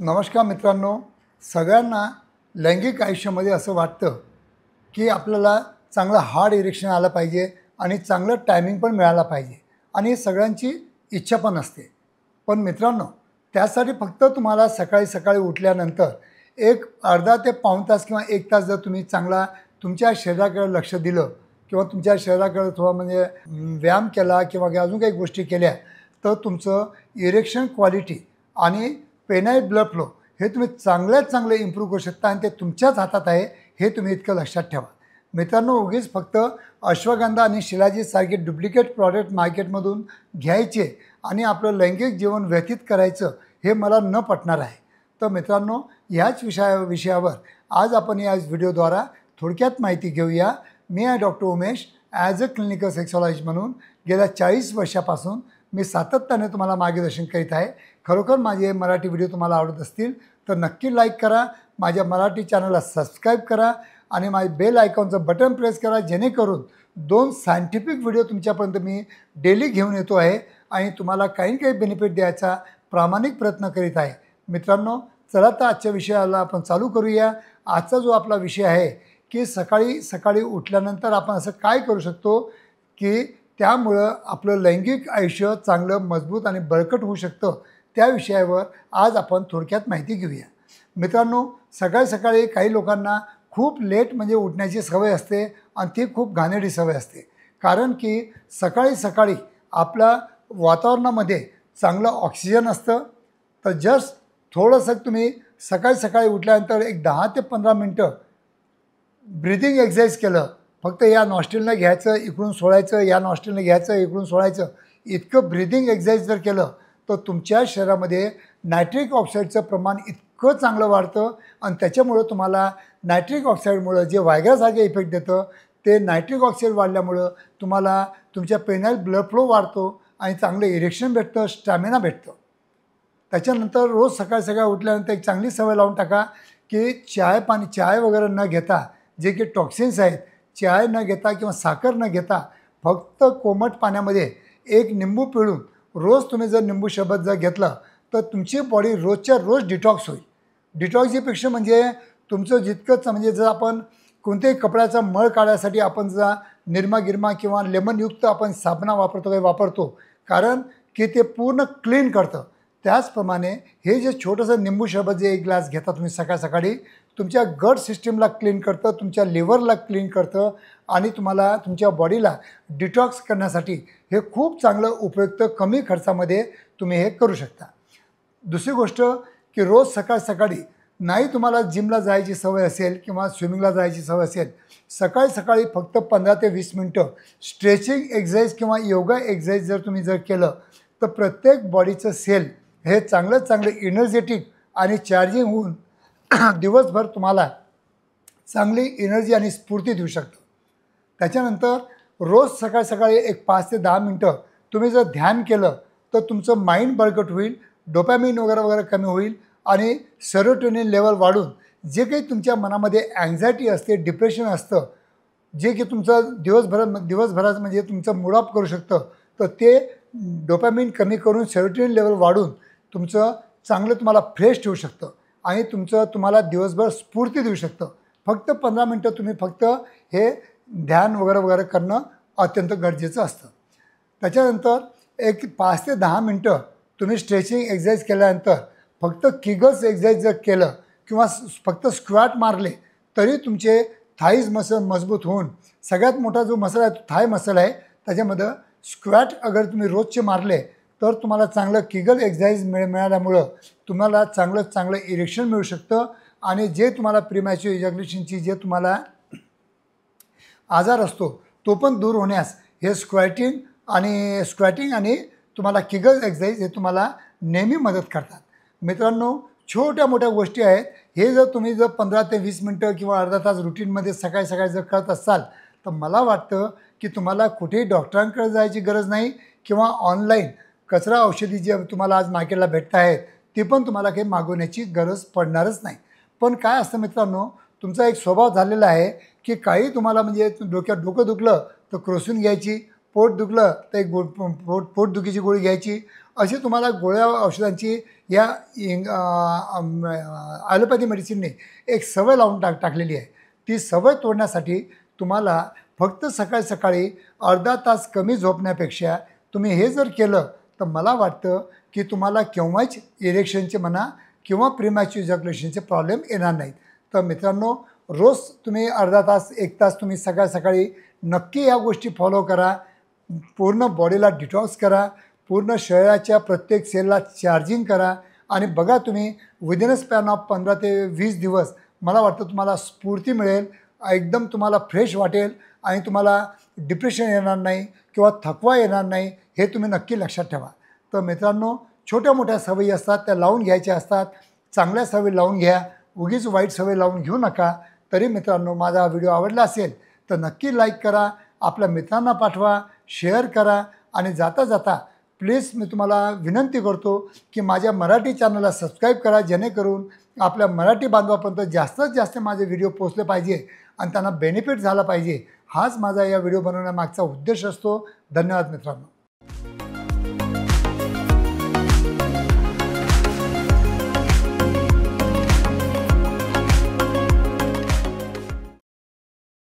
नमस्कार मित्रांनो, सगळ्यांना लैंगिक आयुष्यामध्ये असं वाटतं की आपल्याला चांगलं हार्ड इरेक्शन आलं पाहिजे आणि चांगलं टायमिंग पण मिळाला पाहिजे आणि सगळ्यांची इच्छा पण असते. पण मित्रांनो, त्यासाठी फक्त तुम्हाला सकाळी सकाळी उठल्यानंतर एक अर्धा ते पाऊण तास किंवा 1 तास जर तुम्ही चांगला तुमच्या शरीराकडे लक्ष दिलं किंवा तुमच्या शरीराकडे थोडा म्हणजे व्यायाम केला किंवा अजून काही गोष्टी केल्या तर तुमचं इरेक्शन क्वालिटी आणि पेनाईल ब्लड फ्लो हे तुम्ही चांगल्यात चांगले इम्प्रूव्ह करू शकता आणि ते तुमच्याच हातात आहे हे तुम्ही इतकं लक्षात ठेवा. मित्रांनो, उगीच फक्त अश्वगंधा आणि शिलाजीत सारखे डुप्लिकेट प्रॉडक्ट मार्केटमधून घ्यायचे आणि आपलं लैंगिक जीवन व्यतीत करायचं हे मला न पटणार आहे. तर मित्रांनो, ह्याच विषयावर आज आपण या व्हिडिओद्वारा थोडक्यात माहिती घेऊया. मी आहे doctor Umesh. As a clinical sexologist म्हणून गेल्या 40 वर्षापासून मी सातत्याने तुम्हाला मार्गदर्शन करीत आहे. खरोखर माझे मराठी व्हिडिओ तुम्हाला आवडत असतील तर नक्की लाईक करा, माझ्या मराठी चॅनलला सबस्क्राईब करा आणि माझ्या बेल आयकॉनचं बटन प्रेस करा, जेणेकरून 2 सायंटिफिक व्हिडिओ तुमच्यापर्यंत मी डेली घेऊन येतो आहे आणि तुम्हाला काही काही बेनिफिट द्यायचा प्रामाणिक प्रयत्न करीत आहे. मित्रांनो, चला तर आजच्या विषयाला आपण चालू करूया. आजचा जो आपला विषय आहे की सकाळी सकाळी उठल्यानंतर आपण असं काय करू शकतो की त्यामुळं आपलं लैंगिक आयुष्य चांगलं मजबूत आणि बळकट होऊ शकतं, त्या विषयावर आज आपण थोडक्यात माहिती घेऊया. मित्रांनो, सकाळी सकाळी काही लोकांना खूप लेट म्हणजे उठण्याची सवय असते आणि ती खूप घाणेरडी सवय असते. कारण की सकाळी सकाळी आपल्या वातावरणामध्ये चांगलं ऑक्सिजन असतं. तर जस्ट थोडंसं तुम्ही सकाळी सकाळी उठल्यानंतर एक 10 ते 15 मिनटं ब्रिदिंग एक्सरसाइज केलं, फक्त या नॉस्ट्रिलनं घ्यायचं इकडून सोडायचं, या नॉस्ट्रिलनं घ्यायचं इकडून सोडायचं, इतकं ब्रिदिंग एक्सरसाइज जर केलं तर तुमच्या शरीरामध्ये नायट्रिक ऑक्साईडचं प्रमाण इतकं चांगलं वाढतं आणि त्याच्यामुळं तुम्हाला नायट्रिक ऑक्साईडमुळं जे व्हायग्रासारखे इफेक्ट देतं ते नायट्रिक ऑक्साईड वाढल्यामुळं तुम्हाला तुमच्या पेनाईल ब्लड फ्लो वाढतो आणि चांगलं इरेक्शन भेटतं, स्टॅमिना भेटतं. त्याच्यानंतर रोज सकाळी सकाळी उठल्यानंतर एक चांगली सवय लावून टाका की चाय वगैरे न घेता, जे की टॉक्सिन्स आहेत, चाय न घेता किंवा साखर न घेता फक्त कोमट पाण्यामध्ये एक निंबू पिळून रोज तुम्ही जर निंबू सरबत जर घेतलं तर तुमची बॉडी रोजच्या रोज डिटॉक्स होईल. डिटॉक्सपेक्षा म्हणजे तुमचं जितकंच म्हणजे जर आपण कोणत्याही कपड्याचा मळ काढण्यासाठी आपण जर निरमा किंवा लेमनयुक्त आपण साबण वापरतो कारण की ते पूर्ण क्लीन करतं. त्याचप्रमाणे हे जे छोटंसं निंबू सरबत जे 1 ग्लास घेता तुम्ही सकाळ सकाळी, तुमच्या गट सिस्टीमला क्लीन करतं, तुमच्या लिव्हरला क्लीन करतं आणि तुम्हाला तुमच्या बॉडीला डिटॉक्स करण्यासाठी हे खूप चांगलं उपयुक्त कमी खर्चामध्ये तुम्ही हे करू शकता. दुसरी गोष्ट की रोज सकाळ सकाळी नाही तुम्हाला जिमला जायची सवय असेल किंवा स्विमिंगला जायची सवय असेल, सकाळी सकाळी फक्त 15 ते 20 मिनटं स्ट्रेचिंग एक्सरसाइज किंवा योगा एक्सरसाइज जर तुम्ही केलं तर प्रत्येक बॉडीचं सेल हे चांगलं एनर्जेटिक आणि चार्जिंग होऊन दिवसभर तुम्हाला चांगली एनर्जी आणि स्फूर्ती देऊ शकतं. त्याच्यानंतर रोज सकाळी सकाळी एक 5 ते 10 मिनटं तुम्ही जर ध्यान केलं तर तुमचं माइंड बळकट होईल, डोपॅमिन वगैरे कमी होईल आणि सेरोटोनिन लेवल वाढून जे काही तुमच्या मनामध्ये अँझायटी असते, डिप्रेशन असतं, जे की तुमचं दिवसभरात म्हणजे तुमचं मूड ऑफ करू शकतं, तर ते डोपॅमिन कमी करून सेरोटोनिन लेवल वाढून तुमचं चांगलं तुम्हाला फ्रेश ठेवू शकतं आणि तुम्हाला दिवसभर स्फूर्ती देऊ शकतं. फक्त 15 मिनटं तुम्ही फक्त हे ध्यान वगैरे करणं अत्यंत गरजेचं असतं. त्याच्यानंतर एक 5 ते 10 मिनटं तुम्ही स्ट्रेचिंग एक्सरसाइज केल्यानंतर फक्त किगल्स एक्सरसाइज जर केलं किंवा फक्त स्क्वॅट मारले तरी तुमचे थाईज मसल मजबूत होऊन, सगळ्यात मोठा जो मसल आहे तो थाय मसल आहे, त्याच्यामध्ये स्क्वॅट अगर तुम्ही रोजचे मारले तर तुम्हाला चांगलं किगल एक्सरसाइज मिळाल्यामुळं तुम्हाला चांगलं इरेक्शन मिळू शकतं आणि जे तुम्हाला प्रीमॅच्युअर इजॅक्युलेशनची जे तुम्हाला आजार असतो तो पण दूर होण्यास हे स्क्वॅटिंग आणि तुम्हाला किगल एक्सरसाइज हे तुम्हाला नेहमी मदत करतात. मित्रांनो, छोट्या मोठ्या गोष्टी आहेत. हे जर तुम्ही 15 ते 20 मिनटं किंवा अर्धा तास रुटीनमध्ये सकाळी सकाळी जर करत असाल तर मला वाटतं की तुम्हाला कुठेही डॉक्टरांकडे जायची गरज नाही किंवा ऑनलाईन कचरा औषधी जे तुम्हाला आज मार्केटला भेटत आहेत ती पण तुम्हाला काही मागवण्याची गरज पडणारच नाही. पण काय असतं मित्रांनो, तुमचा एक स्वभाव झालेला आहे की काही तुम्हाला म्हणजे डोकं दुखलं तर क्रोसिन घ्यायची, पोट दुखलं तर एक पोटदुखीची गोळी घ्यायची. अशी तुम्हाला गोळ्या औषधांची या ॲलोपॅथी मेडिसिनने एक सवय लावून टाकलेली आहे. ती सवय तोडण्यासाठी तुम्हाला फक्त सकाळी सकाळी अर्धा तास कमी झोपण्यापेक्षा तुम्ही हे जर केलं तर मला वाटतं की तुम्हाला केव्हाच इरेक्शनचे म्हणा किंवा प्रीमॅच्युअर इजॅक्युलेशनचे प्रॉब्लेम येणार नाहीत. तर मित्रांनो, रोज तुम्ही अर्धा तास 1 तास तुम्ही सकाळी नक्की या गोष्टी फॉलो करा. पूर्ण बॉडीला डिटॉक्स करा, पूर्ण शरीराच्या प्रत्येक सेलला चार्जिंग करा आणि बघा तुम्ही विदिन अ स्पॅन ऑफ 15 ते 20 दिवस मला वाटतं तुम्हाला स्फूर्ती मिळेल, एकदम तुम्हाला फ्रेश वाटेल आणि तुम्हाला डिप्रेशन येणार नाही किंवा थकवा येणार नाही. हे तुम्ही नक्की लक्षात ठेवा. तर मित्रांनो, छोट्या मोठ्या सवयी असतात त्या लावून घ्यायच्या असतात. चांगल्या सवयी लावून घ्या, उगीच वाईट सवयी लावून घेऊ नका. तरी मित्रांनो, माझा व्हिडिओ आवडला असेल तर नक्की लाईक करा, आपल्या मित्रांना पाठवा, शेअर करा आणि जाता जाता प्लीज मी तुम्हाला विनंती करतो की माझ्या मराठी चॅनलला सबस्क्राईब करा, जेणेकरून आपल्या मराठी बांधवापर्यंत जास्तीत जास्त माझे व्हिडिओ पोचले पाहिजे आणि त्यांना बेनिफिट झाला पाहिजे. हाच माझा या व्हिडिओ बनवण्यामागचा उद्देश असतो. धन्यवाद मित्रांनो.